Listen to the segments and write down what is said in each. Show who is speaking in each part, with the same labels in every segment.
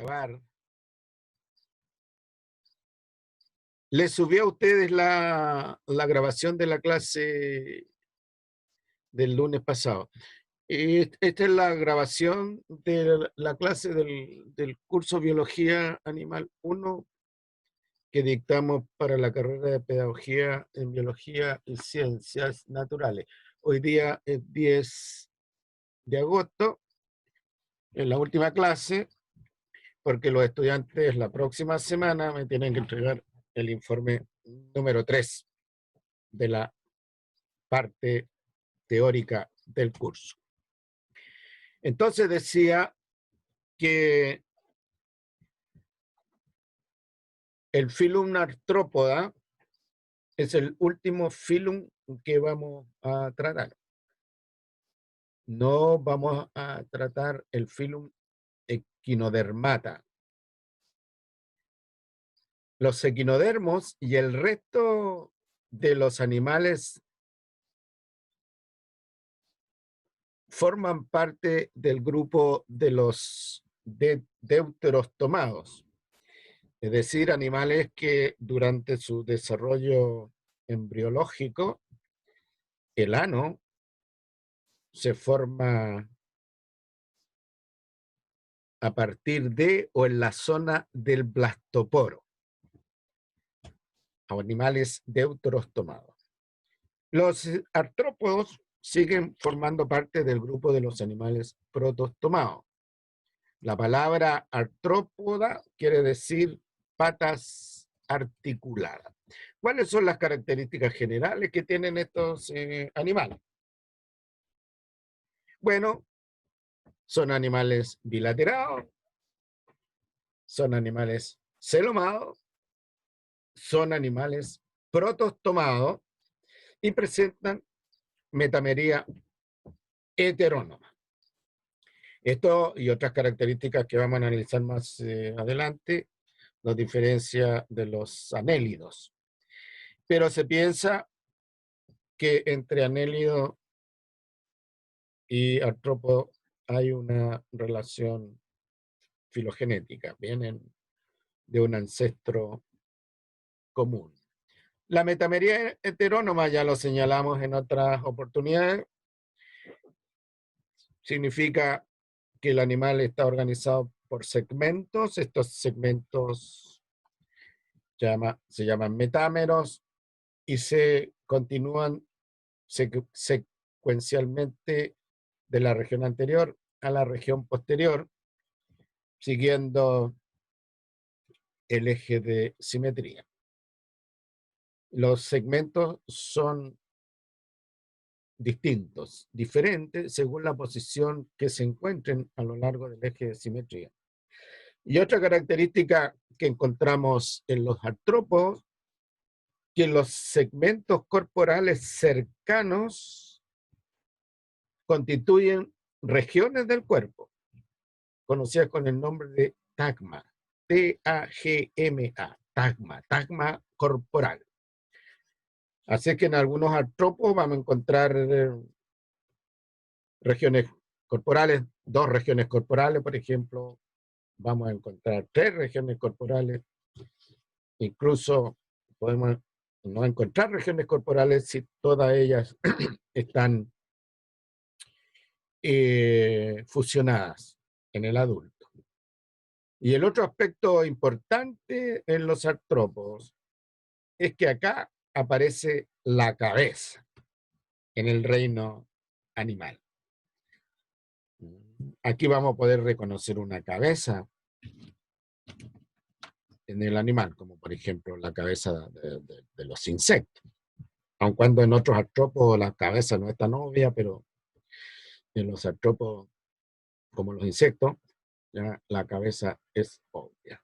Speaker 1: grabar. Les subí a ustedes la grabación de la clase del lunes pasado. Esta es la grabación de la clase del curso Biología Animal 1 que dictamos para la carrera de Pedagogía en Biología y Ciencias Naturales. Hoy día es 10 de agosto, en la última clase, porque los estudiantes la próxima semana me tienen que entregar el informe número 3 de la parte teórica del curso. Entonces decía que el filum Artrópoda es el último filum que vamos a tratar. No vamos a tratar el filum Equinodermata. Los equinodermos y el resto de los animales forman parte del grupo de los deuterostomados, es decir, animales que durante su desarrollo embriológico, el ano se forma a partir de o en la zona del blastoporo, animales deuterostomados. Los artrópodos siguen formando parte del grupo de los animales protostomados. La palabra artrópoda quiere decir patas articuladas. ¿Cuáles son las características generales que tienen estos animales? Bueno, son animales bilaterados, son animales celomados, son animales protostomados y presentan metamería heterónoma. Esto y otras características que vamos a analizar más adelante nos diferencia de los anélidos. Pero se piensa que entre anélido y artrópodo hay una relación filogenética, vienen de un ancestro común. La metamería heterónoma, ya lo señalamos en otras oportunidades, significa que el animal está organizado por segmentos. Estos segmentos se llaman metámeros y se continúan secuencialmente de la región anterior a la región posterior, siguiendo el eje de simetría. Los segmentos son distintos, diferentes según la posición que se encuentren a lo largo del eje de simetría. Y otra característica que encontramos en los artrópodos, que los segmentos corporales cercanos constituyen regiones del cuerpo, conocidas con el nombre de tagma, T-A-G-M-A, tagma corporal. Así que en algunos artrópodos vamos a encontrar regiones corporales, 2 regiones corporales, por ejemplo, vamos a encontrar 3 regiones corporales, incluso podemos no encontrar regiones corporales si todas ellas están fusionadas en el adulto. Y el otro aspecto importante en los artrópodos es que acá aparece la cabeza en el reino animal. Aquí vamos a poder reconocer una cabeza en el animal, como por ejemplo la cabeza de los insectos. Aun cuando en otros artrópodos la cabeza no es tan obvia, pero en los artrópodos, como los insectos, ya la cabeza es obvia.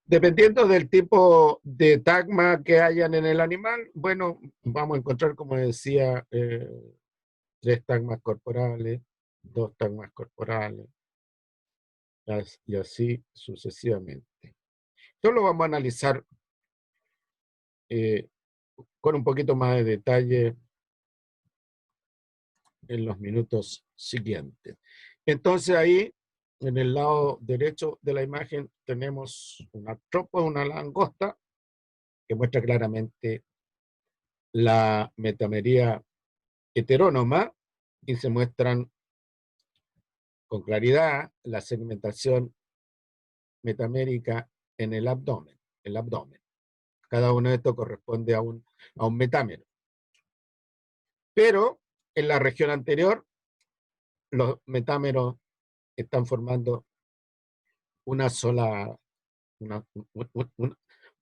Speaker 1: Dependiendo del tipo de tagma que hayan en el animal, bueno, vamos a encontrar, como decía, 3 tagmas corporales, 2 tagmas corporales, y así sucesivamente. Esto lo vamos a analizar con un poquito más de detalle en los minutos siguientes. Entonces ahí en el lado derecho de la imagen tenemos un artrópodo, una langosta, que muestra claramente la metamería heterónoma y se muestran con claridad la segmentación metamérica en el abdomen. Cada uno de estos corresponde a un metámero. Pero en la región anterior, los metámeros están formando una sola,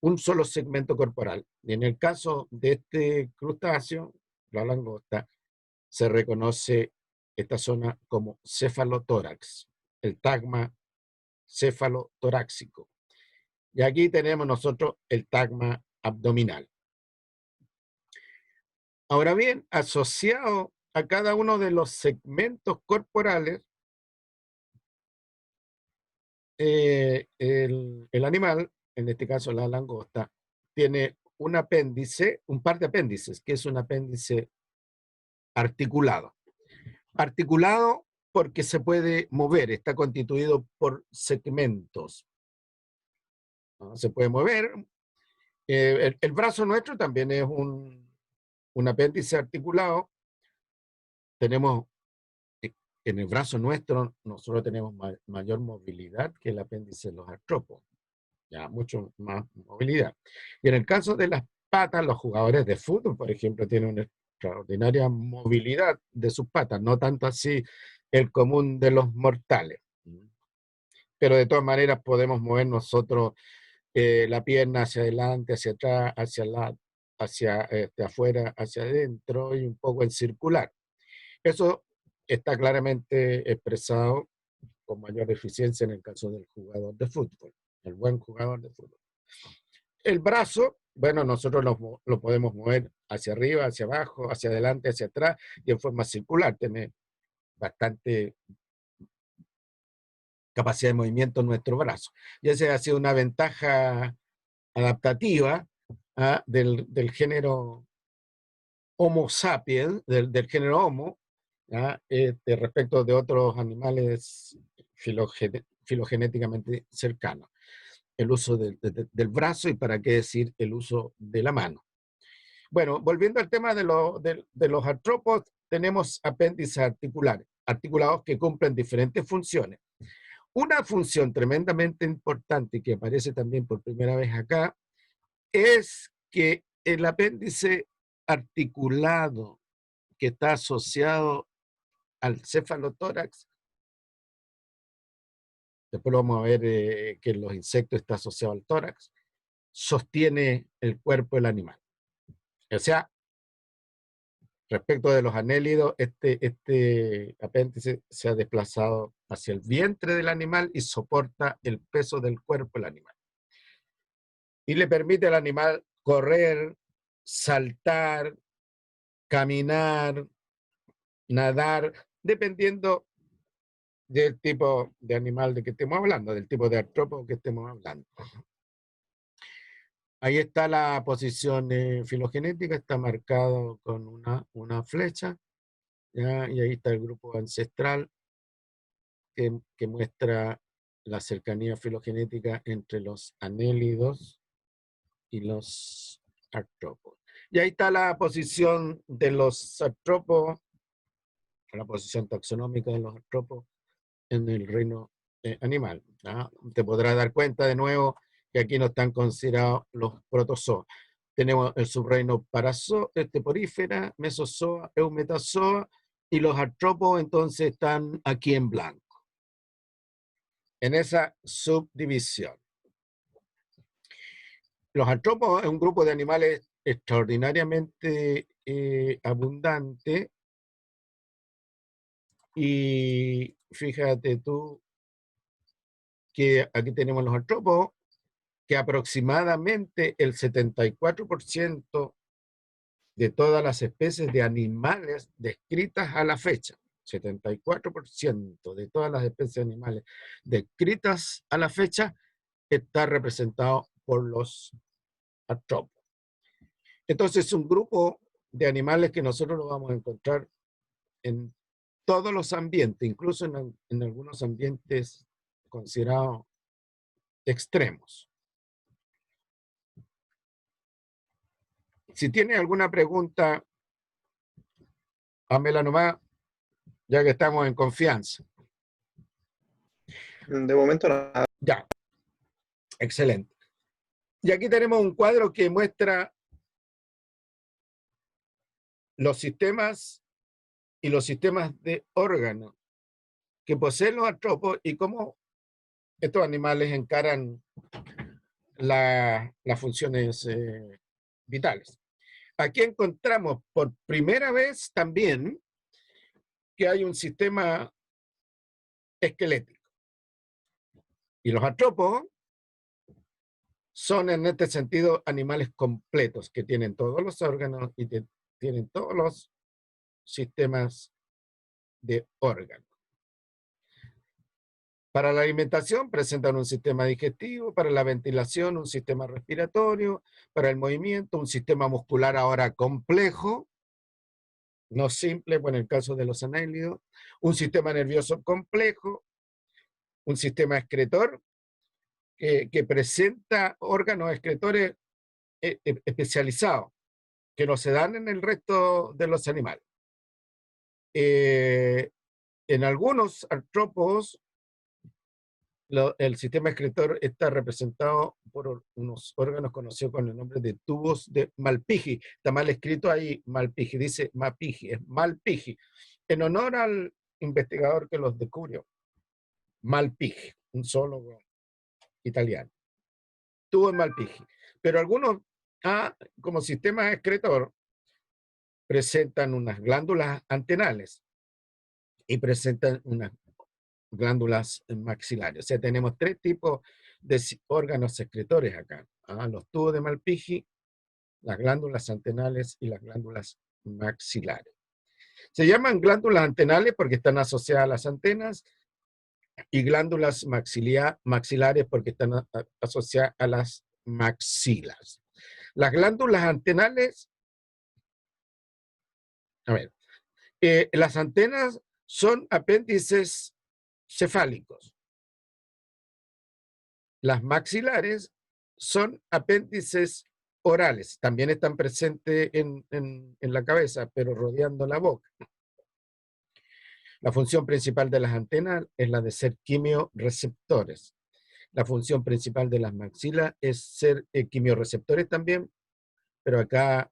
Speaker 1: un solo segmento corporal. Y en el caso de este crustáceo, la langosta, se reconoce esta zona como cefalotórax, el tagma cefalotoráxico. Y aquí tenemos nosotros el tagma abdominal. Ahora bien, asociado a cada uno de los segmentos corporales, el animal, en este caso la langosta, tiene un apéndice, un par de apéndices, que es un apéndice articulado. Articulado porque se puede mover, está constituido por segmentos, ¿no? Se puede mover. El brazo nuestro también es un apéndice articulado. Tenemos, en el brazo nuestro, nosotros tenemos mayor movilidad que el apéndice de los artrópodos, ya mucho más movilidad. Y en el caso de las patas, los jugadores de fútbol, por ejemplo, tienen una extraordinaria movilidad de sus patas, no tanto así el común de los mortales. Pero de todas maneras podemos mover nosotros la pierna hacia adelante, hacia atrás, hacia afuera, hacia adentro y un poco en circular. Eso está claramente expresado con mayor eficiencia en el caso del jugador de fútbol, el buen jugador de fútbol. El brazo, bueno, nosotros lo podemos mover hacia arriba, hacia abajo, hacia adelante, hacia atrás y en forma circular. Tiene bastante capacidad de movimiento en nuestro brazo. Y esa ha sido una ventaja adaptativa del género Homo sapiens, del género Homo, respecto de otros animales filogenéticamente cercanos. El uso del brazo y para qué decir el uso de la mano. Bueno, volviendo al tema de los artrópodos, tenemos apéndices articulados que cumplen diferentes funciones. Una función tremendamente importante que aparece también por primera vez acá es que el apéndice articulado que está asociado al cefalotórax, después lo vamos a ver que en los insectos está asociado al tórax, sostiene el cuerpo del animal. O sea, respecto de los anélidos, este apéndice se ha desplazado hacia el vientre del animal y soporta el peso del cuerpo del animal. Y le permite al animal correr, saltar, caminar, nadar, dependiendo del tipo de animal de que estemos hablando, del tipo de artrópodo que estemos hablando. Ahí está la posición filogenética, está marcado con una flecha, ¿ya? Y ahí está el grupo ancestral que muestra la cercanía filogenética entre los anélidos y los artrópodos. Y ahí está la posición de los artrópodos, la posición taxonómica de los artrópodos en el reino animal, ¿no? Te podrás dar cuenta de nuevo que aquí no están considerados los protozoos. Tenemos el subreino porífera, mesozoa, eumetazoa, y los artrópodos entonces están aquí en blanco, en esa subdivisión. Los artrópodos es un grupo de animales extraordinariamente abundante, y fíjate tú que aquí tenemos los artrópodos, que aproximadamente el 74% de todas las especies de animales descritas a la fecha, 74% de todas las especies de animales descritas a la fecha está representado por los artrópodos. Entonces es un grupo de animales que nosotros lo vamos a encontrar en todos los ambientes, incluso en algunos ambientes considerados extremos. Si tiene alguna pregunta, hámela nomás, ya que estamos en confianza.
Speaker 2: De momento nada.
Speaker 1: Ya, excelente. Y aquí tenemos un cuadro que muestra los sistemas y los sistemas de órganos que poseen los artrópodos y cómo estos animales encaran las funciones vitales. Aquí encontramos por primera vez también que hay un sistema esquelético. Y los artrópodos son en este sentido animales completos que tienen todos los órganos y tienen todos los sistemas de órganos. Para la alimentación presentan un sistema digestivo, para la ventilación un sistema respiratorio, para el movimiento un sistema muscular ahora complejo, no simple, bueno, en el caso de los anélidos, un sistema nervioso complejo, un sistema excretor que presenta órganos excretores especializados que no se dan en el resto de los animales. En algunos artrópodos el sistema excretor está representado por unos órganos conocidos con el nombre de tubos de Malpighi. Está mal escrito ahí Malpighi, dice Mapighi, es Malpighi, en honor al investigador que los descubrió, Malpighi, un zoólogo italiano. Tubos de Malpighi. Pero algunos, como sistema excretor, presentan unas glándulas antenales y presentan unas glándulas maxilares. O sea, tenemos tres tipos de órganos secretores acá. Los tubos de Malpighi, las glándulas antenales y las glándulas maxilares. Se llaman glándulas antenales porque están asociadas a las antenas y glándulas maxilares porque están asociadas a las maxilas. Las glándulas antenales, las antenas son apéndices cefálicos. Las maxilares son apéndices orales, también están presentes en la cabeza, pero rodeando la boca. La función principal de las antenas es la de ser quimioreceptores. La función principal de las maxilas es ser quimioreceptores también, pero acá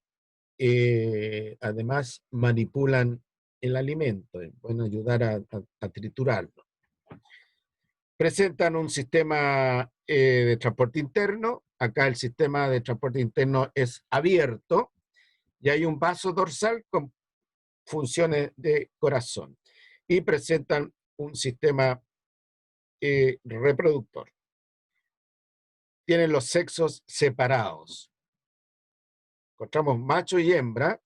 Speaker 1: además manipulan el alimento, pueden ayudar a triturarlo. Presentan un sistema de transporte interno. Acá el sistema de transporte interno es abierto y hay un vaso dorsal con funciones de corazón. Y presentan un sistema reproductor. Tienen los sexos separados. Encontramos macho y hembra.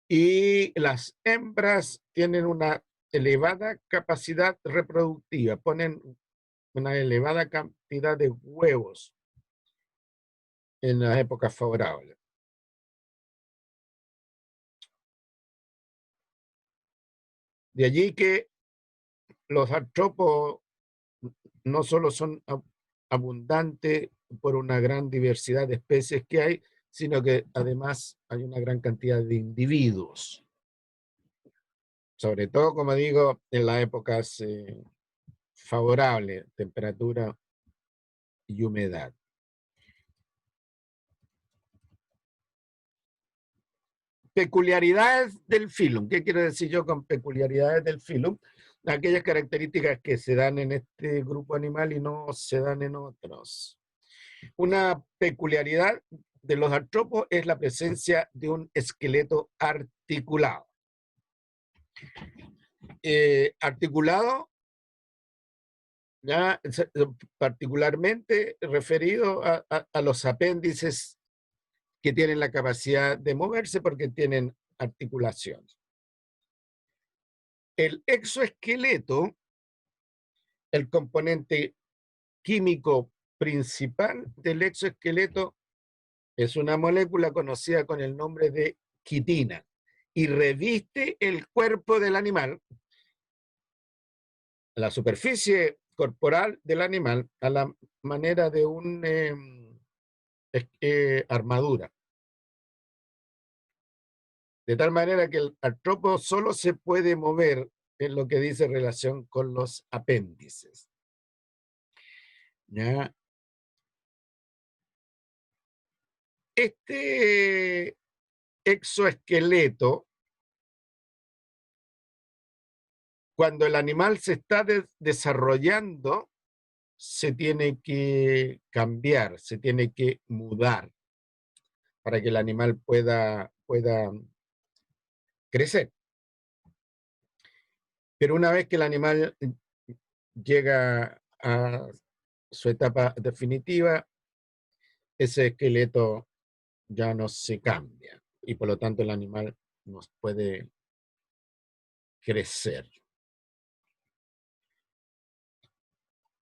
Speaker 1: Y las hembras tienen una elevada capacidad reproductiva. Ponen una elevada cantidad de huevos en las épocas favorables. De allí que los artrópodos no solo son abundantes por una gran diversidad de especies que hay, sino que además hay una gran cantidad de individuos. Sobre todo, como digo, en las épocas favorables, temperatura y humedad. Peculiaridades del filum. ¿Qué quiero decir yo con peculiaridades del filum? Aquellas características que se dan en este grupo animal y no se dan en otros. Una peculiaridad de los artrópodos es la presencia de un esqueleto articulado. Articulado, ya, particularmente referido a los apéndices que tienen la capacidad de moverse porque tienen articulación. El exoesqueleto, el componente químico principal del exoesqueleto, es una molécula conocida con el nombre de quitina y reviste el cuerpo del animal. La superficie corporal del animal a la manera de una armadura. De tal manera que el artrópodo solo se puede mover en lo que dice relación con los apéndices. ¿Ya? Este exoesqueleto, cuando el animal se está desarrollando, se tiene que cambiar, se tiene que mudar para que el animal pueda crecer. Pero una vez que el animal llega a su etapa definitiva, ese esqueleto ya no se cambia y por lo tanto el animal no puede crecer.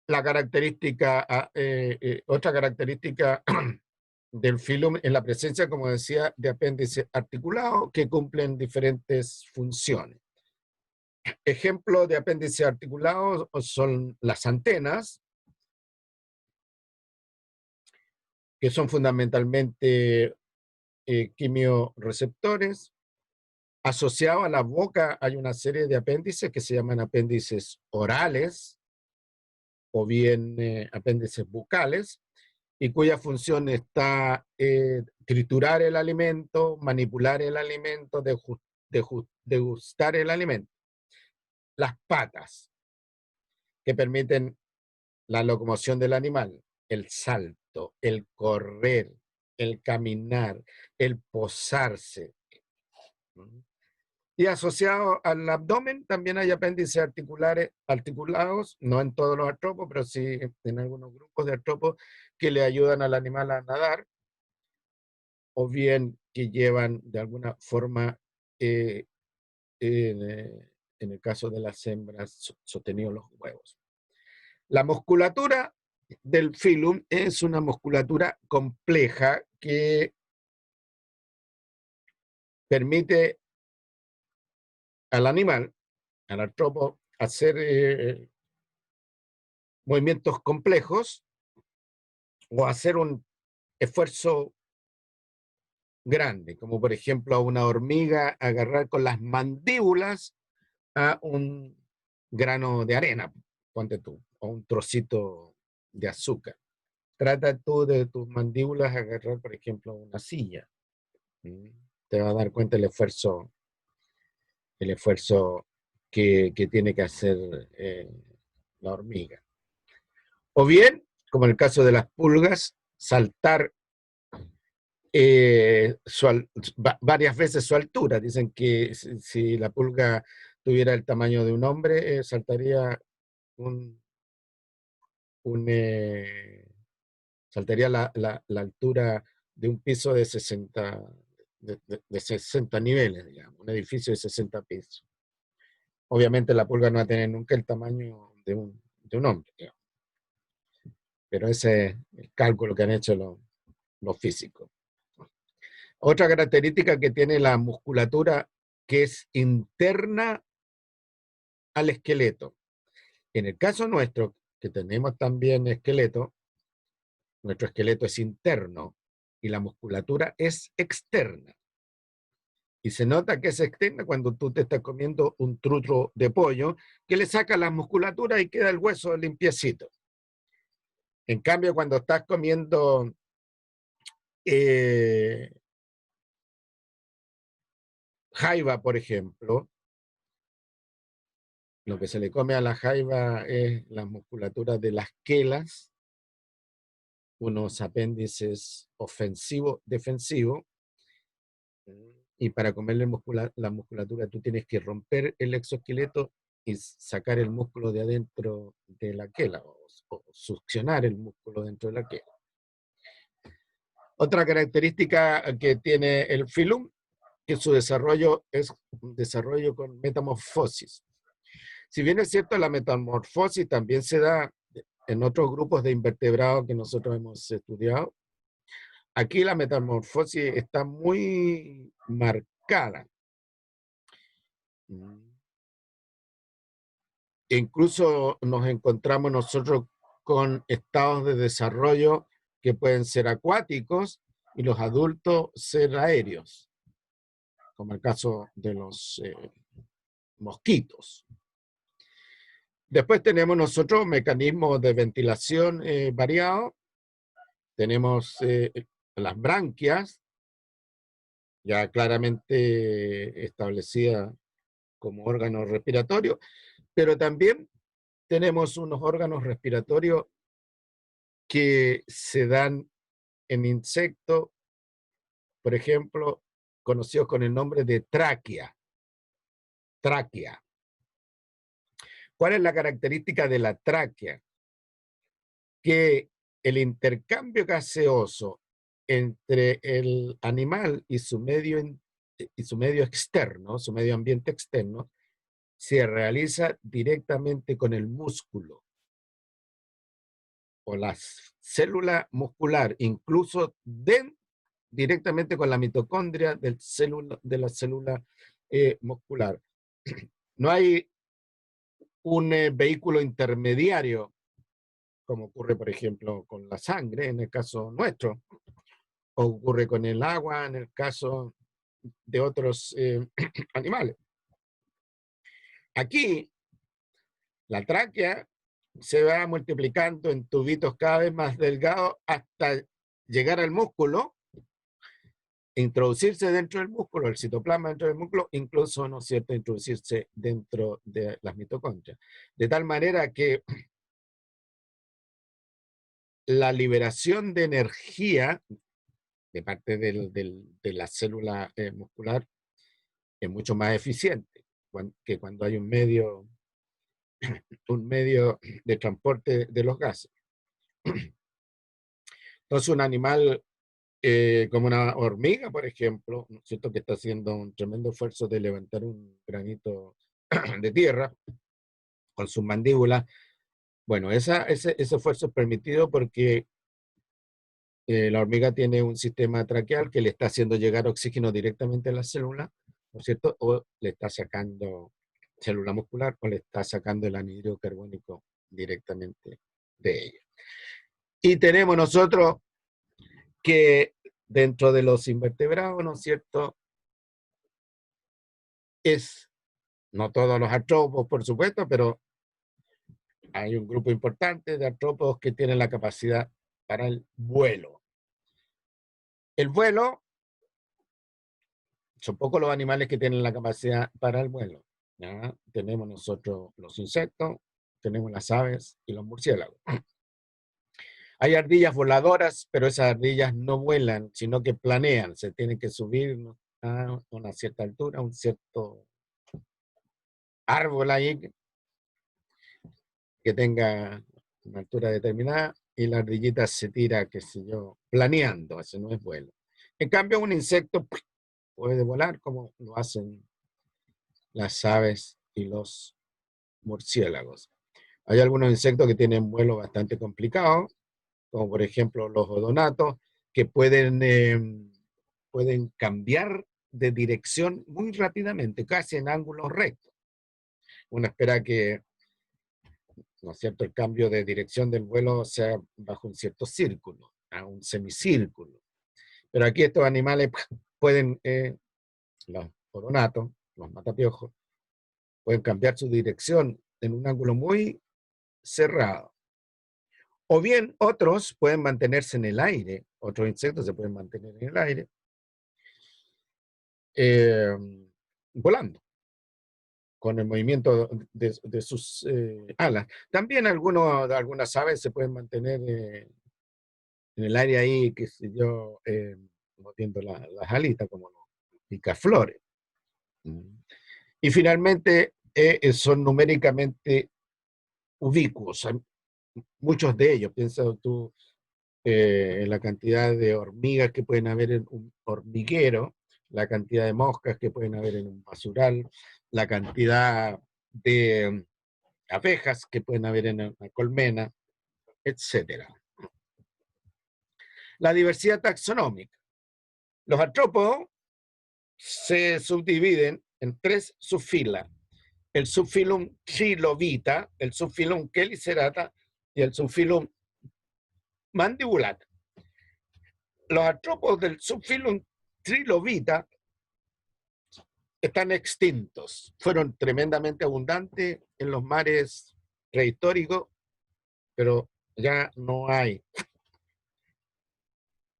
Speaker 1: La característica, otra característica del filum es la presencia, como decía, de apéndices articulados que cumplen diferentes funciones. Ejemplos de apéndices articulados son las antenas, que son fundamentalmente quimioreceptores. Asociado a la boca hay una serie de apéndices que se llaman apéndices orales o bien apéndices bucales, y cuya función está triturar el alimento, manipular el alimento, degustar el alimento. Las patas, que permiten la locomoción del animal, el salto, el correr, el caminar, el posarse. Y asociado al abdomen también hay apéndices articulados, no en todos los artrópodos, pero sí en algunos grupos de artrópodos que le ayudan al animal a nadar, o bien que llevan de alguna forma, en el caso de las hembras, sostenidos los huevos. La musculatura del filum es una musculatura compleja que permite al animal, al artrópodo, hacer movimientos complejos o hacer un esfuerzo grande, como por ejemplo a una hormiga agarrar con las mandíbulas a un grano de arena, ponte tú, o un trocito de azúcar. Trata tú de tus mandíbulas agarrar, por ejemplo, una silla. Te vas a dar cuenta el esfuerzo que tiene que hacer la hormiga. O bien, como en el caso de las pulgas, saltar varias veces su altura. Dicen que si la pulga tuviera el tamaño de un hombre, saltaría saltaría la altura de un piso de 60, de 60 niveles, digamos, un edificio de 60 pisos. Obviamente la pulga no va a tener nunca el tamaño de un hombre, digamos. Pero ese es el cálculo que han hecho los físicos. Otra característica que tiene la musculatura que es interna al esqueleto. En el caso nuestro, que tenemos también esqueleto, nuestro esqueleto es interno y la musculatura es externa. Y se nota que es externa cuando tú te estás comiendo un trutro de pollo, que le saca la musculatura y queda el hueso limpiecito. En cambio, cuando estás comiendo jaiba, por ejemplo, lo que se le come a la jaiba es la musculatura de las quelas, unos apéndices ofensivo-defensivo, y para comerle la musculatura tú tienes que romper el exoesqueleto y sacar el músculo de adentro de la quela, o succionar el músculo dentro de la quela. Otra característica que tiene el filum, que su desarrollo es un desarrollo con metamorfosis. Si bien es cierto, la metamorfosis también se da en otros grupos de invertebrados que nosotros hemos estudiado, aquí la metamorfosis está muy marcada. incluso nos encontramos nosotros con estados de desarrollo que pueden ser acuáticos y los adultos ser aéreos, como el caso de los mosquitos. Después tenemos nosotros mecanismos de ventilación variados. Tenemos las branquias, ya claramente establecidas como órgano respiratorio, pero también tenemos unos órganos respiratorios que se dan en insectos, por ejemplo, conocidos con el nombre de tráquea. Tráquea. ¿Cuál es la característica de la tráquea? Que el intercambio gaseoso entre el animal y su medio externo, su medio ambiente externo, se realiza directamente con el músculo o la célula muscular, incluso directamente con la mitocondria de la célula muscular. No hay un vehículo intermediario, como ocurre, por ejemplo, con la sangre, en el caso nuestro, o ocurre con el agua, en el caso de otros animales. Aquí, la tráquea se va multiplicando en tubitos cada vez más delgados hasta llegar al músculo, introducirse dentro del músculo, el citoplasma dentro del músculo, incluso, ¿no es cierto?, introducirse dentro de las mitocondrias. De tal manera que la liberación de energía de parte de la célula muscular es mucho más eficiente que cuando hay un medio de transporte de los gases. Entonces, un animal como una hormiga, por ejemplo, ¿no es cierto?, que está haciendo un tremendo esfuerzo de levantar un granito de tierra con sus mandíbulas. Bueno, ese esfuerzo es permitido porque la hormiga tiene un sistema traqueal que le está haciendo llegar oxígeno directamente a la célula, ¿no es cierto? O le está sacando célula muscular o le está sacando el anhídrido carbónico directamente de ella. Y tenemos nosotros que dentro de los invertebrados, ¿no es cierto?, no todos los artrópodos, por supuesto, pero hay un grupo importante de artrópodos que tienen la capacidad para el vuelo. El vuelo, son pocos los animales que tienen la capacidad para el vuelo, ¿ya? Tenemos nosotros los insectos, tenemos las aves y los murciélagos. Hay ardillas voladoras, pero esas ardillas no vuelan, sino que planean, se tienen que subir a una cierta altura, a un cierto árbol ahí que tenga una altura determinada, y la ardillita se tira, qué sé yo, planeando, eso no es vuelo. En cambio, un insecto puede volar como lo hacen las aves y los murciélagos. Hay algunos insectos que tienen vuelo bastante complicado, como por ejemplo los odonatos, que pueden cambiar de dirección muy rápidamente, casi en ángulos rectos. Uno espera que, ¿no es cierto?, el cambio de dirección del vuelo sea bajo un cierto círculo, a un semicírculo. Pero aquí estos animales pueden, los odonatos, los matapiojos, pueden cambiar su dirección en un ángulo muy cerrado. O bien otros pueden mantenerse en el aire, otros insectos se pueden mantener en el aire, volando, con el movimiento de sus alas. También algunas aves se pueden mantener en el aire ahí, qué sé yo, moviendo las alitas, como los picaflores. Y finalmente son numéricamente ubicuos. Muchos de ellos, piensa tú en la cantidad de hormigas que pueden haber en un hormiguero, la cantidad de moscas que pueden haber en un basural, la cantidad de abejas que pueden haber en una colmena, etc. La diversidad taxonómica. Los artrópodos se subdividen en 3 subfilas. el subfilum Trilobita, el subfilum Chelicerata y el subfilum Mandibulata. Los artrópodos del subfilum Trilobita están extintos. Fueron tremendamente abundantes en los mares prehistóricos, pero ya no hay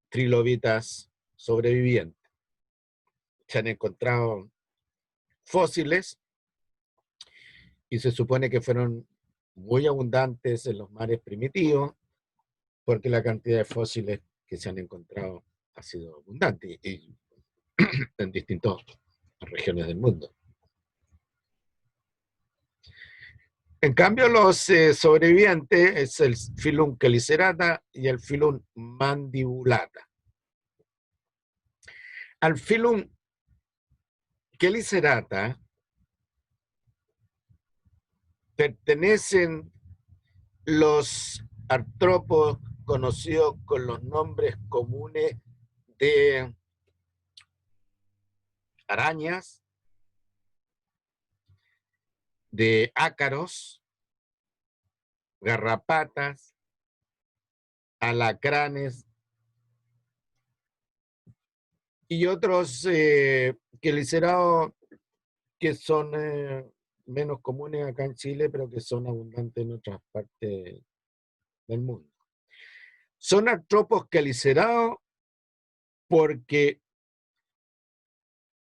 Speaker 1: trilobitas sobrevivientes. Se han encontrado fósiles y se supone que fueron muy abundantes en los mares primitivos porque la cantidad de fósiles que se han encontrado ha sido abundante y en distintas regiones del mundo. En cambio, los sobrevivientes es el filum Chelicerata y el filum Mandibulata. Al filum Chelicerata pertenecen los artrópodos conocidos con los nombres comunes de arañas, de ácaros, garrapatas, alacranes y otros quelicerados que son menos comunes acá en Chile, pero que son abundantes en otras partes del mundo. Son artrópodos quelicerados porque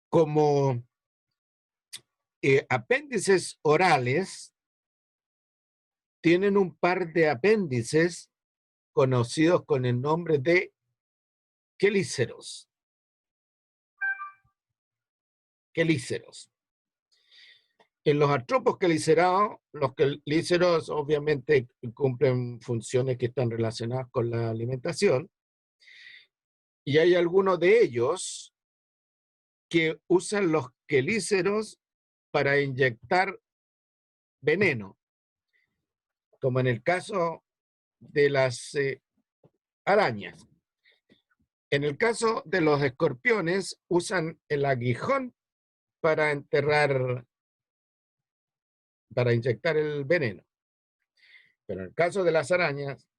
Speaker 1: como apéndices orales tienen un par de apéndices conocidos con el nombre de quelíceros. Quelíceros. En los artrópodos quelicerados, los quelíceros obviamente cumplen funciones que están relacionadas con la alimentación, y hay algunos de ellos que usan los quelíceros para inyectar veneno, como en el caso de las arañas. En el caso de los escorpiones, usan el aguijón para inyectar el veneno. Pero en el caso de las arañas,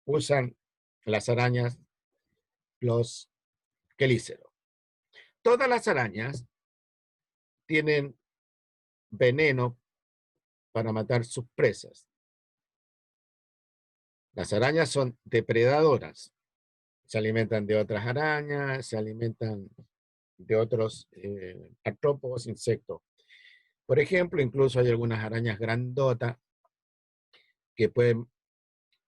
Speaker 1: usan las arañas los quelíceros. Todas las arañas tienen veneno para matar sus presas. Las arañas son depredadoras. Se alimentan de otras arañas, se alimentan de otros artrópodos, insectos. Por ejemplo, incluso hay algunas arañas grandotas que pueden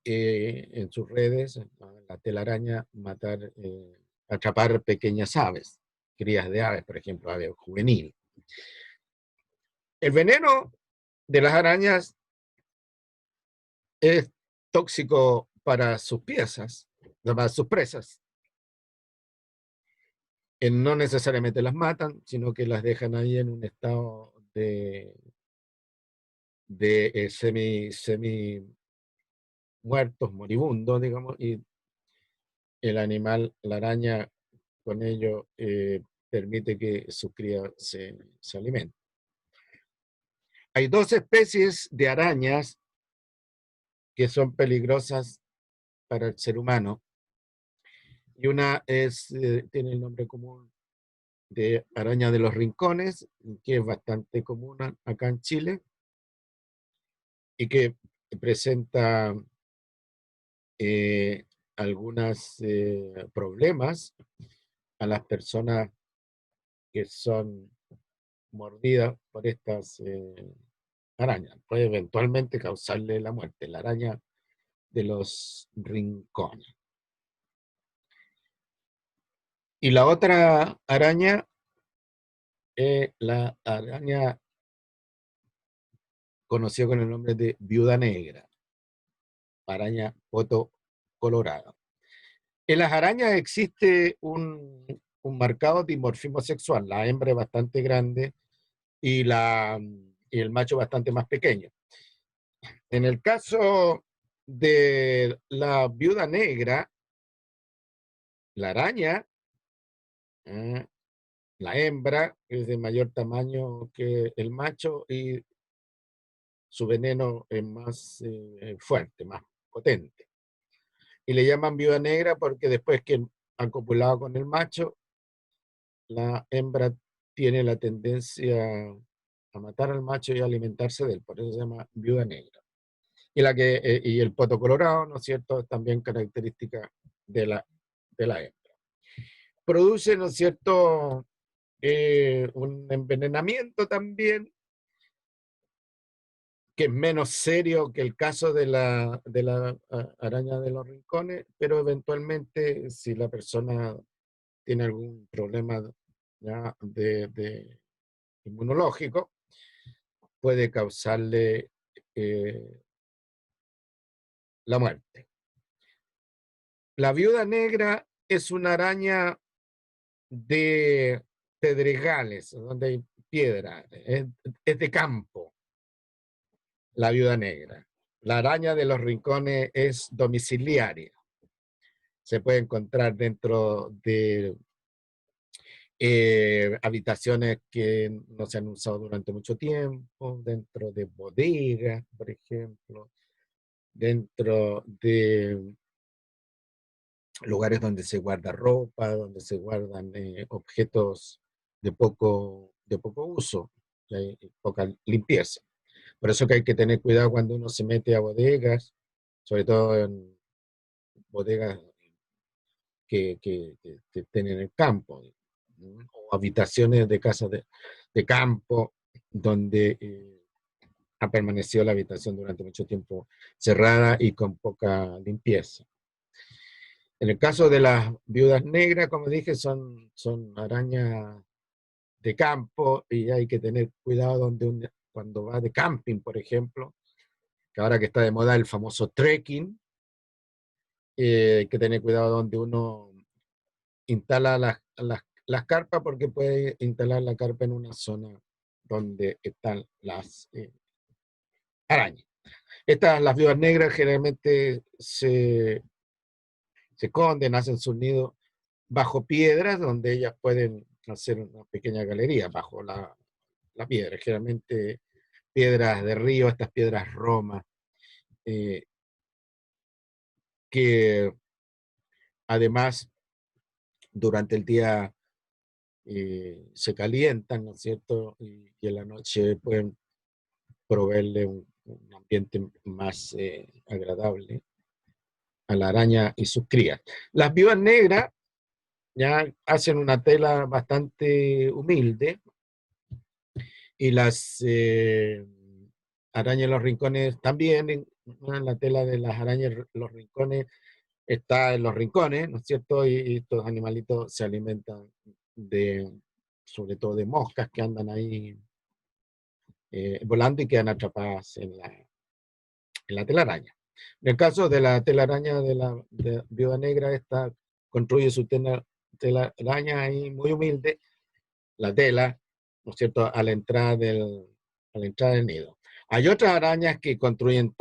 Speaker 1: en sus redes, la telaraña, atrapar pequeñas aves, crías de aves, por ejemplo, ave juvenil. El veneno de las arañas es tóxico para sus piezas, para sus presas. No necesariamente las matan, sino que las dejan ahí en un estado de semi muertos, moribundos, digamos, y el animal, la araña, con ello permite que sus crías se alimenten. Hay dos especies de arañas que son peligrosas para el ser humano, y una tiene el nombre común de araña de los rincones, que es bastante común acá en Chile, y que presenta algunos problemas a las personas que son mordidas por estas arañas. Puede eventualmente causarle la muerte, la araña de los rincones. Y la otra araña es la araña conocida con el nombre de viuda negra, araña poto colorada. En las arañas existe un marcado dimorfismo sexual. La hembra es bastante grande y el macho bastante más pequeño. En el caso de la viuda negra, la araña La hembra es de mayor tamaño que el macho y su veneno es más fuerte, más potente. Y le llaman viuda negra porque después que han copulado con el macho, la hembra tiene la tendencia a matar al macho y a alimentarse de él, por eso se llama viuda negra. Y el poto colorado, ¿no es cierto?, es también característica de la hembra. Produce, ¿no es cierto?, un envenenamiento también, que es menos serio que el caso de la araña de los rincones, pero eventualmente si la persona tiene algún problema ya de inmunológico, puede causarle la muerte. La viuda negra es una araña de pedregales, donde hay piedra, es de campo, la viuda negra. La araña de los rincones es domiciliaria. Se puede encontrar dentro de habitaciones que no se han usado durante mucho tiempo, dentro de bodegas, por ejemplo, dentro de lugares donde se guarda ropa, donde se guardan objetos de poco uso, de poca limpieza. Por eso que hay que tener cuidado cuando uno se mete a bodegas, sobre todo en bodegas que estén en el campo, o habitaciones de casas de campo, donde ha permanecido la habitación durante mucho tiempo cerrada y con poca limpieza. En el caso de las viudas negras, como dije, son arañas de campo y hay que tener cuidado cuando va de camping, por ejemplo, que ahora que está de moda el famoso trekking, hay que tener cuidado donde uno instala las carpas, porque puede instalar la carpa en una zona donde están las arañas. Las viudas negras generalmente se esconden, hacen sus nidos bajo piedras, donde ellas pueden hacer una pequeña galería bajo la piedra, generalmente piedras de río, estas piedras romas, que además durante el día se calientan, ¿no es cierto? Y en la noche pueden proveerle un ambiente más agradable a la araña y sus crías. Las viudas negras ya hacen una tela bastante humilde, y las arañas en los rincones también. En la tela de las arañas los rincones está en los rincones, ¿no es cierto? Y estos animalitos se alimentan sobre todo de moscas que andan ahí volando y quedan atrapadas en la telaraña. En el caso de la telaraña de viuda negra, esta construye su telaraña ahí muy humilde, la tela, ¿no es cierto?, a la entrada del nido. Hay otras arañas que construyen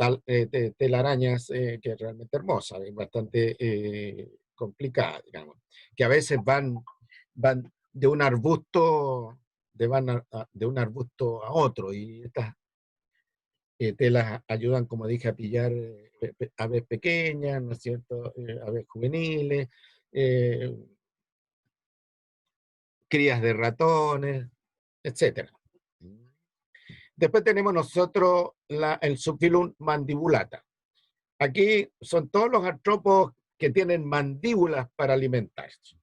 Speaker 1: telarañas que es realmente hermosa, es bastante complicada, digamos, que a veces van de un arbusto, de un arbusto a otro, y estas telas ayudan, como dije, a pillar aves pequeñas, ¿no es cierto?, aves juveniles, eh, crías de ratones, etcétera. Después tenemos nosotros el subfilum mandibulata. Aquí son todos los artrópodos que tienen mandíbulas para alimentarse.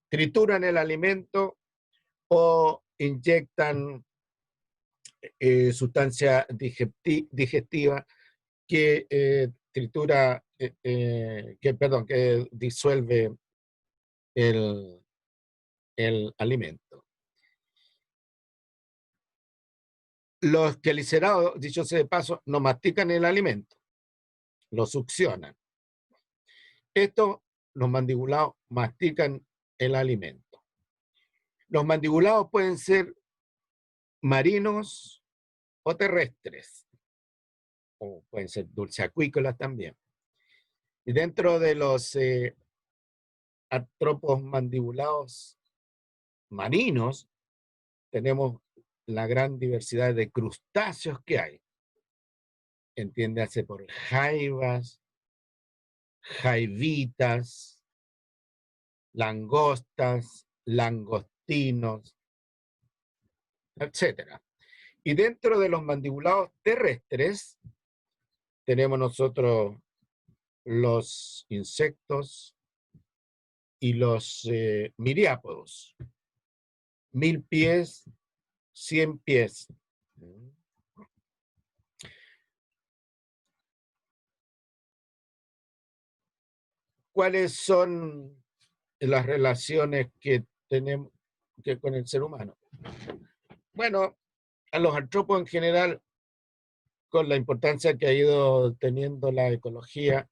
Speaker 1: Trituran el alimento o inyectan sustancia digestiva que tritura, que disuelve el alimento. Los quelicerados, dicho sea de paso, no mastican el alimento, lo succionan. Los mandibulados mastican el alimento. Los mandibulados pueden ser marinos o terrestres, o pueden ser dulceacuícolas también. Y dentro de los artrópodos mandibulados marinos, tenemos la gran diversidad de crustáceos que hay. Entiéndase por jaivas, jaivitas, langostas, langostinos, etcétera. Y dentro de los mandibulados terrestres tenemos nosotros los insectos y los miriápodos. 1000 pies, 100 pies. ¿Cuáles son las relaciones que tenemos con el ser humano? Bueno, a los artrópodos en general, con la importancia que ha ido teniendo la ecología,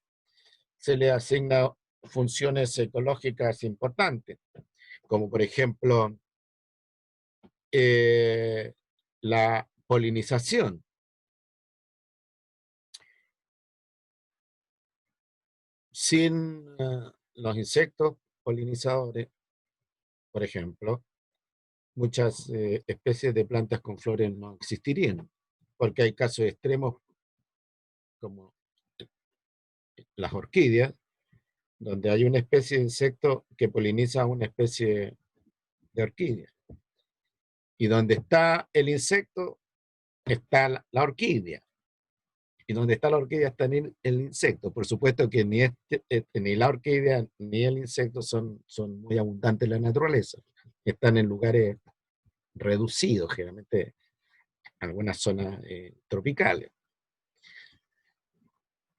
Speaker 1: se le asigna funciones ecológicas importantes, como por ejemplo la polinización. Sin los insectos polinizadores, por ejemplo, muchas especies de plantas con flores no existirían, porque hay casos extremos como las orquídeas, donde hay una especie de insecto que poliniza a una especie de orquídea. Y donde está el insecto, está la orquídea. Y donde está la orquídea está el insecto. Por supuesto que ni la orquídea ni el insecto son muy abundantes en la naturaleza. Están en lugares reducidos, generalmente en algunas zonas tropicales.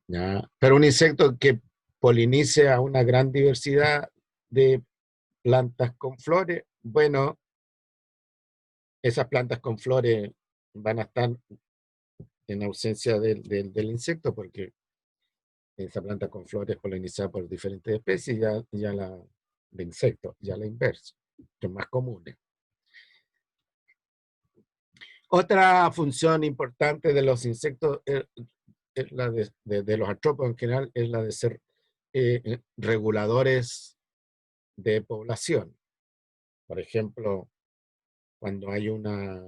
Speaker 1: ¿Ya? Pero un insecto que polinice a una gran diversidad de plantas con flores, bueno, esas plantas con flores van a estar en ausencia del insecto, porque esa planta con flores polinizada por diferentes especies, ya la de insectos, ya la inversa, que es más común. Otra función importante de los insectos es la de los artrópodos en general, es la de ser reguladores de población. Por ejemplo, cuando hay una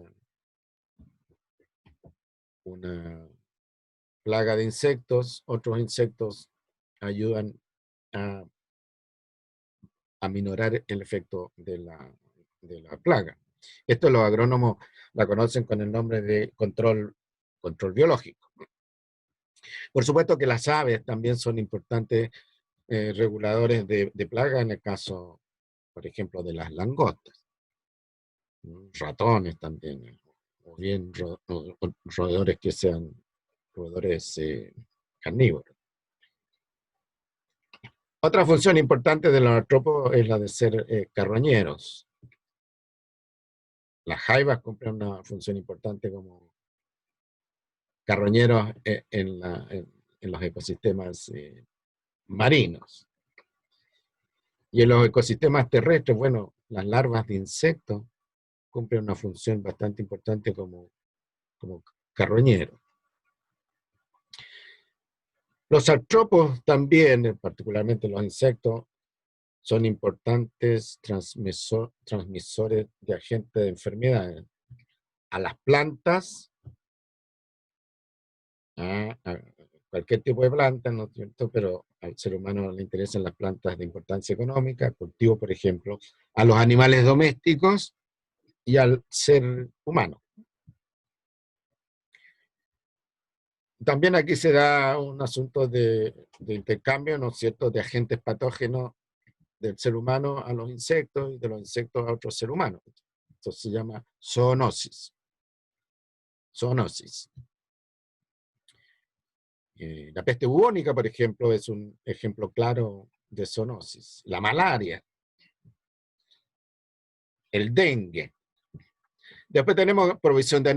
Speaker 1: plaga de insectos, otros insectos ayudan a aminorar el efecto de la plaga. Esto los agrónomos la conocen con el nombre de control biológico. Por supuesto que las aves también son importantes reguladores de plaga, en el caso, por ejemplo, de las langostas. Ratones también, o bien roedores que sean roedores carnívoros. Otra función importante de los artrópodos es la de ser carroñeros. Las jaivas cumplen una función importante como carroñeros en los ecosistemas marinos. Y en los ecosistemas terrestres, bueno, las larvas de insectos cumplen una función bastante importante como carroñeros. Los artrópodos también, particularmente los insectos, son importantes transmisores de agentes de enfermedades a las plantas, a cualquier tipo de planta, ¿no es cierto? Pero al ser humano le interesan las plantas de importancia económica, cultivo, por ejemplo, a los animales domésticos y al ser humano. También aquí se da un asunto de intercambio, ¿no es cierto?, de agentes patógenos del ser humano a los insectos y de los insectos a otros seres humanos. Esto se llama zoonosis. Zoonosis. La peste bubónica, por ejemplo, es un ejemplo claro de zoonosis. La malaria, el dengue. Después tenemos provisión de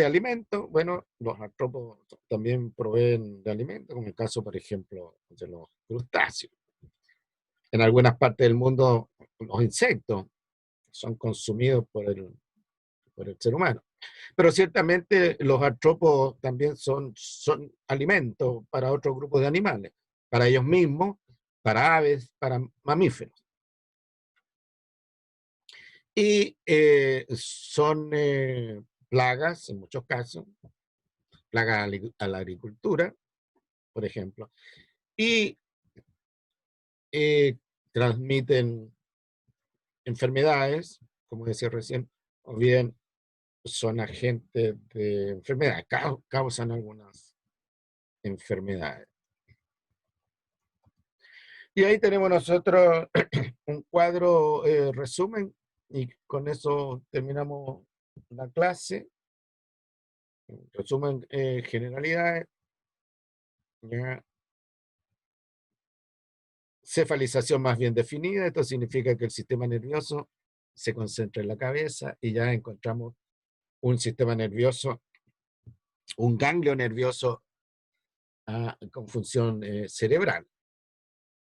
Speaker 1: alimentos. Bueno, los artrópodos también proveen de alimentos, como el caso, por ejemplo, de los crustáceos. En algunas partes del mundo, los insectos son consumidos por el ser humano. Pero ciertamente los artrópodos también son alimentos para otros grupos de animales, para ellos mismos, para aves, para mamíferos. y son plagas, en muchos casos, plagas a la agricultura, por ejemplo, y transmiten enfermedades, como decía recién, o bien son agentes de enfermedad, causan algunas enfermedades. Y ahí tenemos nosotros un cuadro resumen, y con eso terminamos la clase. Resumen generalidades. ¿Ya? Cefalización más bien definida, esto significa que el sistema nervioso se concentra en la cabeza y ya encontramos un sistema nervioso, un ganglio nervioso con función cerebral.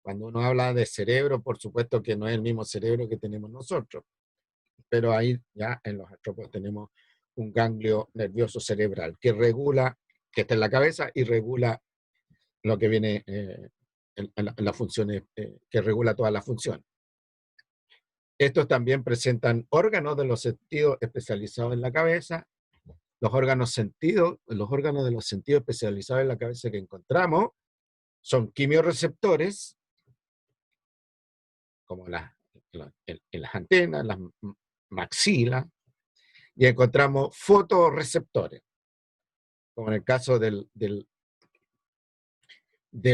Speaker 1: Cuando uno habla de cerebro, por supuesto que no es el mismo cerebro que tenemos nosotros, pero ahí ya en los artrópodos tenemos un ganglio nervioso cerebral que regula, que está en la cabeza y regula lo que viene en las funciones, que regula todas las funciones. Estos también presentan órganos de los sentidos especializados en la cabeza. Los órganos de los sentidos especializados en la cabeza que encontramos son quimiorreceptores, como en las antenas, las maxilas, y encontramos fotorreceptores, como en el caso del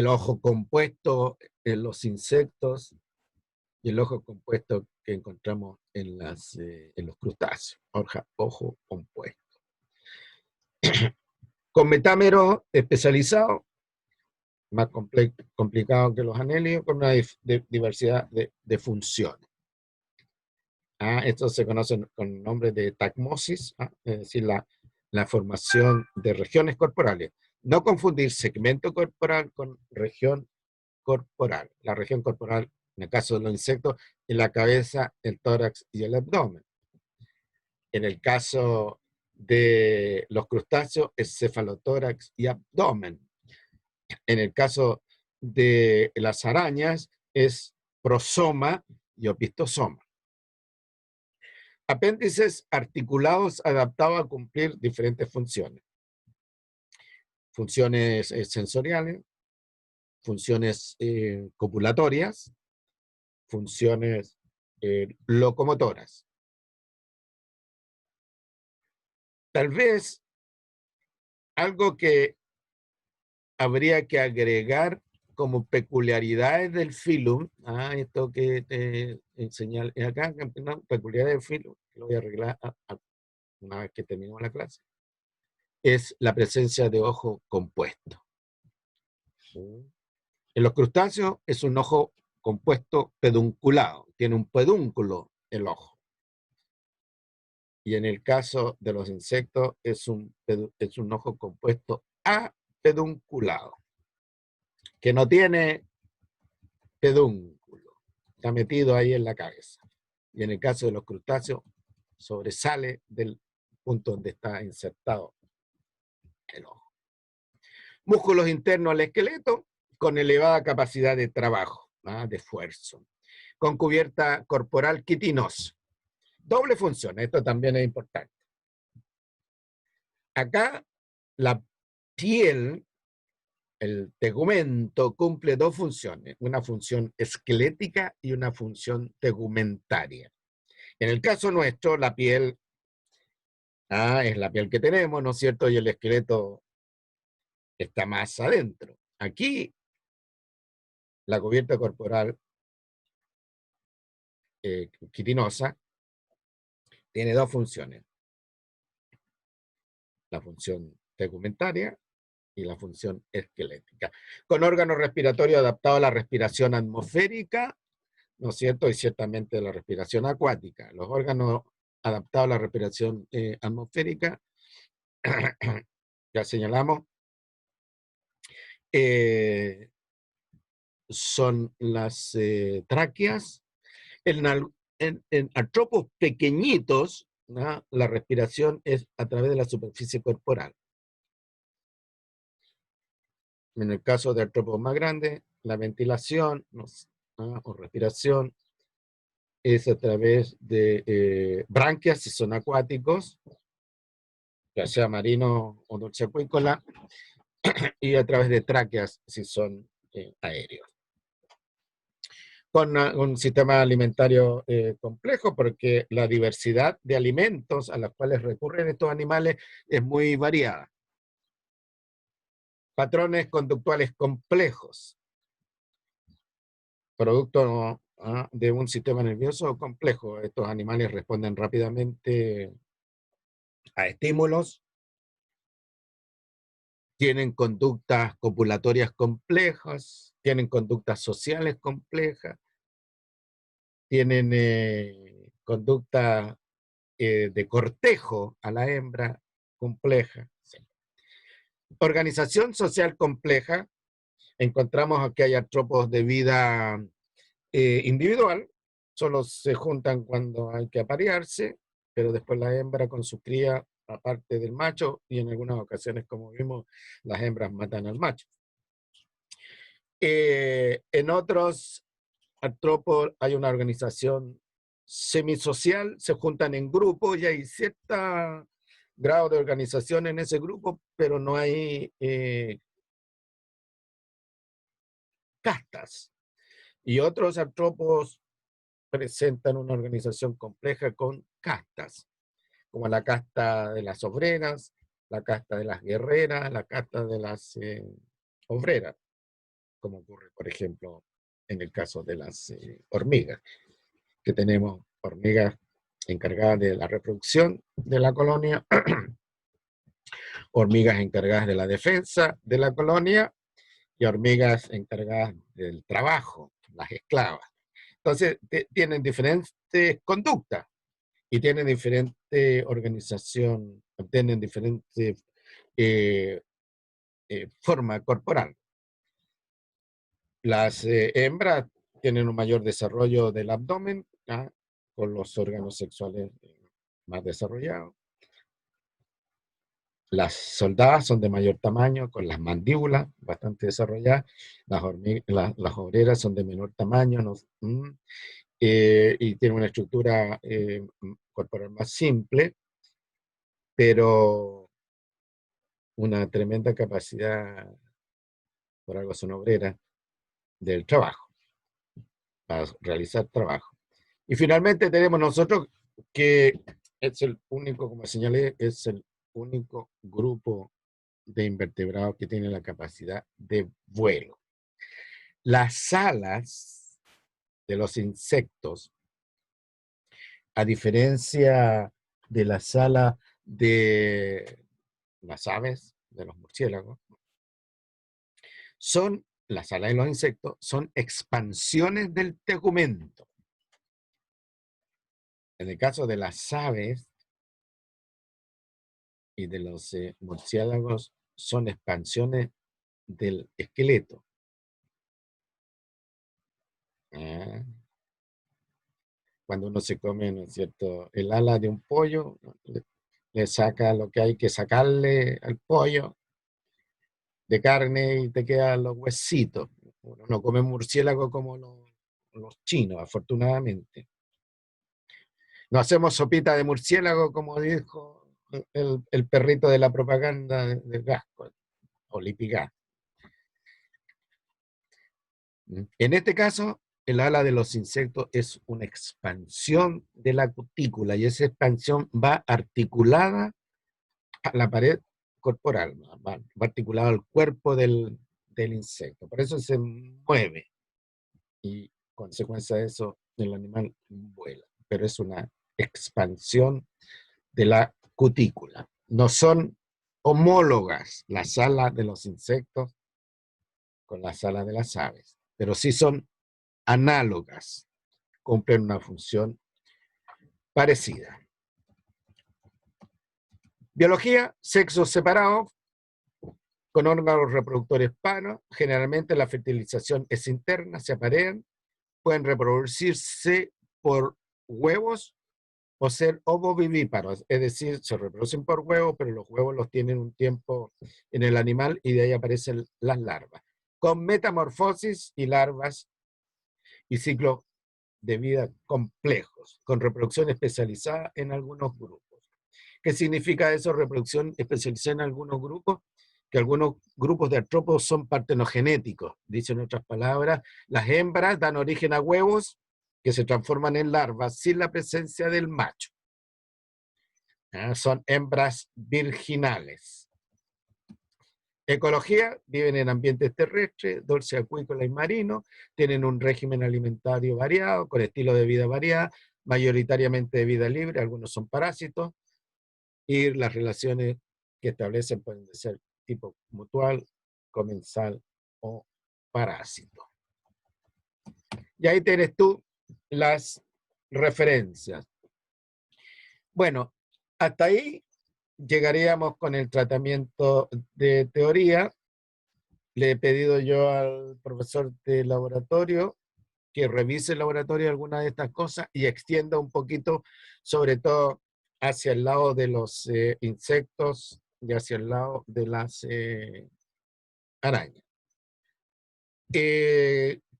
Speaker 1: ojo compuesto en los insectos y el ojo compuesto que encontramos en los crustáceos, ojo compuesto. Con metámeros especializados, más complicado que los anélidos, con una diversidad de funciones. Estos se conocen con el nombre de tagmosis, es decir, la formación de regiones corporales. No confundir segmento corporal con región corporal. La región corporal, en el caso de los insectos, es la cabeza, el tórax y el abdomen. En el caso de los crustáceos, es cefalotórax y abdomen. En el caso de las arañas, es prosoma y opistosoma. Apéndices articulados adaptados a cumplir diferentes funciones. Funciones sensoriales, funciones copulatorias, funciones locomotoras. Tal vez algo que habría que agregar como peculiaridades del filum, esto que te enseñé acá, peculiaridades del filum, que lo voy a arreglar una vez que terminemos la clase, es la presencia de ojo compuesto. En los crustáceos es un ojo compuesto pedunculado, tiene un pedúnculo el ojo. Y en el caso de los insectos es un ojo compuesto apedunculado, que no tiene pedúnculo, está metido ahí en la cabeza. Y en el caso de los crustáceos sobresale del punto donde está insertado el ojo. Músculos internos al esqueleto con elevada capacidad de trabajo, de esfuerzo, con cubierta corporal quitinosa. Doble función, esto también es importante. Acá la piel, el tegumento, cumple dos funciones, una función esquelética y una función tegumentaria. En el caso nuestro, la piel es la piel que tenemos, ¿no es cierto? Y el esqueleto está más adentro. Aquí, la cubierta corporal quitinosa tiene dos funciones, la función tegumentaria y la función esquelética, con órganos respiratorios adaptados a la respiración atmosférica, ¿no es cierto? Y ciertamente la respiración acuática. Los órganos adaptados a la respiración atmosférica, ya señalamos, son las tráqueas. En artrópodos pequeñitos, ¿no? La respiración es a través de la superficie corporal. En el caso de artrópodos más grandes, la ventilación o respiración es a través de branquias si son acuáticos, ya sea marino o dulceacuícola, y a través de tráqueas si son aéreos. Con un sistema alimentario complejo, porque la diversidad de alimentos a los cuales recurren estos animales es muy variada. Patrones conductuales complejos, producto de un sistema nervioso complejo. Estos animales responden rápidamente a estímulos, tienen conductas copulatorias complejas, tienen conductas sociales complejas, tienen conducta de cortejo a la hembra compleja. Sí. Organización social compleja. Encontramos que hay artrópodos de vida individual, solo se juntan cuando hay que aparearse, pero después la hembra con su cría, aparte del macho, y en algunas ocasiones, como vimos, las hembras matan al macho. En otros artrópodos hay una organización semisocial, se juntan en grupos y hay cierto grado de organización en ese grupo, pero no hay castas. Y otros artrópodos presentan una organización compleja con castas, como la casta de las obreras, la casta de las guerreras, la casta de las obreras, como ocurre, por ejemplo, en el caso de las hormigas, que tenemos hormigas encargadas de la reproducción de la colonia, hormigas encargadas de la defensa de la colonia y hormigas encargadas del trabajo, las esclavas. Entonces, tienen diferentes conductas y tienen diferente organización, tienen diferente forma corporal. Las hembras tienen un mayor desarrollo del abdomen, con los órganos sexuales más desarrollados. Las soldadas son de mayor tamaño, con las mandíbulas bastante desarrolladas. Las obreras son de menor tamaño, ¿no? Y tienen una estructura corporal más simple, pero una tremenda capacidad, por algo son obreras, del trabajo, para realizar trabajo. Y finalmente tenemos nosotros, que es el único, como señalé, es el único grupo de invertebrados que tiene la capacidad de vuelo. Las alas de los insectos, a diferencia de las alas de las aves, de los murciélagos, las alas de los insectos son expansiones del tegumento. En el caso de las aves y de los murciélagos, son expansiones del esqueleto. Cuando uno se come, ¿no es cierto?, el ala de un pollo, le saca lo que hay que sacarle al pollo de carne y te quedan los huesitos. Uno no come murciélago como los chinos, afortunadamente. No hacemos sopita de murciélago, como dijo el perrito de la propaganda de Gasco, o Lipigas. En este caso, el ala de los insectos es una expansión de la cutícula y esa expansión va articulada a la pared corporal, va articulada al cuerpo del insecto. Por eso se mueve y, consecuencia de eso, el animal vuela. Pero es una expansión de la cutícula. No son homólogas las alas de los insectos con las alas de las aves, pero sí son análogas, cumplen una función parecida. Biología, sexos separados, con órganos reproductores panos. Generalmente la fertilización es interna, se aparean, pueden reproducirse por huevos o ser ovovivíparos, es decir, se reproducen por huevos, pero los huevos los tienen un tiempo en el animal y de ahí aparecen las larvas, con metamorfosis y larvas y ciclo de vida complejos, con reproducción especializada en algunos grupos. ¿Qué significa eso, reproducción especializada en algunos grupos? Que algunos grupos de artrópodos son partenogenéticos. Dicen en otras palabras, las hembras dan origen a huevos que se transforman en larvas sin la presencia del macho. Son hembras virginales. Ecología, viven en ambientes terrestres, dulce, acuícola y marino, tienen un régimen alimentario variado, con estilo de vida variado, mayoritariamente de vida libre, algunos son parásitos, y las relaciones que establecen pueden ser tipo mutual, comensal o parásito. Y ahí tienes tú las referencias. Bueno, hasta ahí llegaríamos con el tratamiento de teoría. Le he pedido yo al profesor de laboratorio que revise el laboratorio algunas de estas cosas y extienda un poquito, sobre todo hacia el lado de los insectos y hacia el lado de las arañas.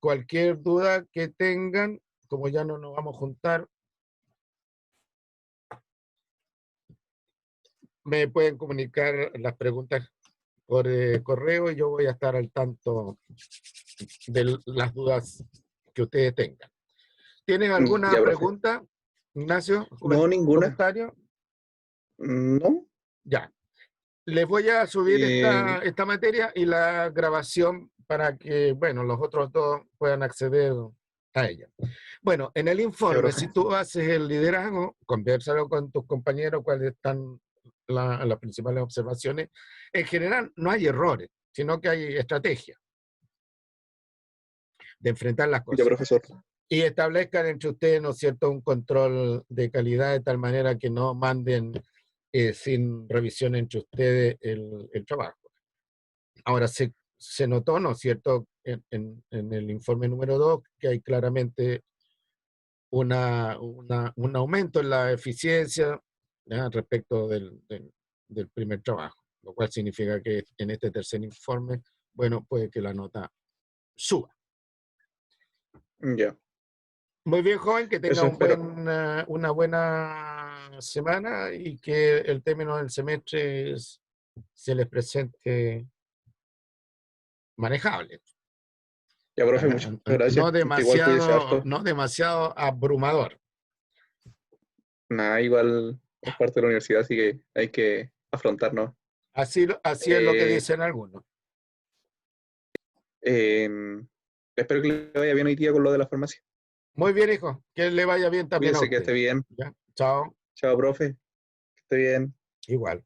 Speaker 1: Cualquier duda que tengan, como ya no nos vamos a juntar, me pueden comunicar las preguntas por correo y yo voy a estar al tanto de las dudas que ustedes tengan. ¿Tienen alguna
Speaker 2: Ya, profe.
Speaker 1: pregunta, Ignacio?
Speaker 2: No, ninguna.
Speaker 1: ¿Comentario?
Speaker 2: No.
Speaker 1: Ya. Les voy a subir
Speaker 2: Eh,
Speaker 1: esta materia y la grabación para que, bueno, los otros dos puedan acceder a ella. Bueno, en el
Speaker 2: ya,
Speaker 1: informe,
Speaker 2: profe.
Speaker 1: si tú haces el liderazgo, convérsalo con tus compañeros cuáles están las principales observaciones. En general, no hay errores, sino que hay estrategia de enfrentar las
Speaker 2: Ya,
Speaker 1: cosas.
Speaker 2: profesor.
Speaker 1: Y establezcan entre ustedes, ¿no es cierto?, un control de calidad de tal manera que no manden sin revisión entre ustedes el trabajo. Ahora, se notó, ¿no es cierto?, en el informe número 2, que hay claramente un aumento en la eficiencia, ¿ya?, respecto del primer trabajo, lo cual significa que en este tercer informe, bueno, puede que la nota suba.
Speaker 2: Ya.
Speaker 1: Muy bien, joven, que tenga
Speaker 2: Eso espero.
Speaker 1: una buena semana y que el término del semestre se les presente manejable.
Speaker 2: Ya, profe, muchas gracias. Usted igual cuídese harto.
Speaker 1: No demasiado abrumador.
Speaker 2: Nada, igual es parte de la universidad, así que hay que afrontarnos.
Speaker 1: Así es lo que
Speaker 2: Eh,
Speaker 1: dicen algunos.
Speaker 2: em, espero que le vaya bien hoy día con lo de la farmacia.
Speaker 1: Muy bien, hijo, que le vaya bien también a
Speaker 2: Cuídese, que
Speaker 1: usted.
Speaker 2: esté bien.
Speaker 1: ¿Ya? Chao,
Speaker 2: Chao, profe. Que esté bien.
Speaker 1: igual.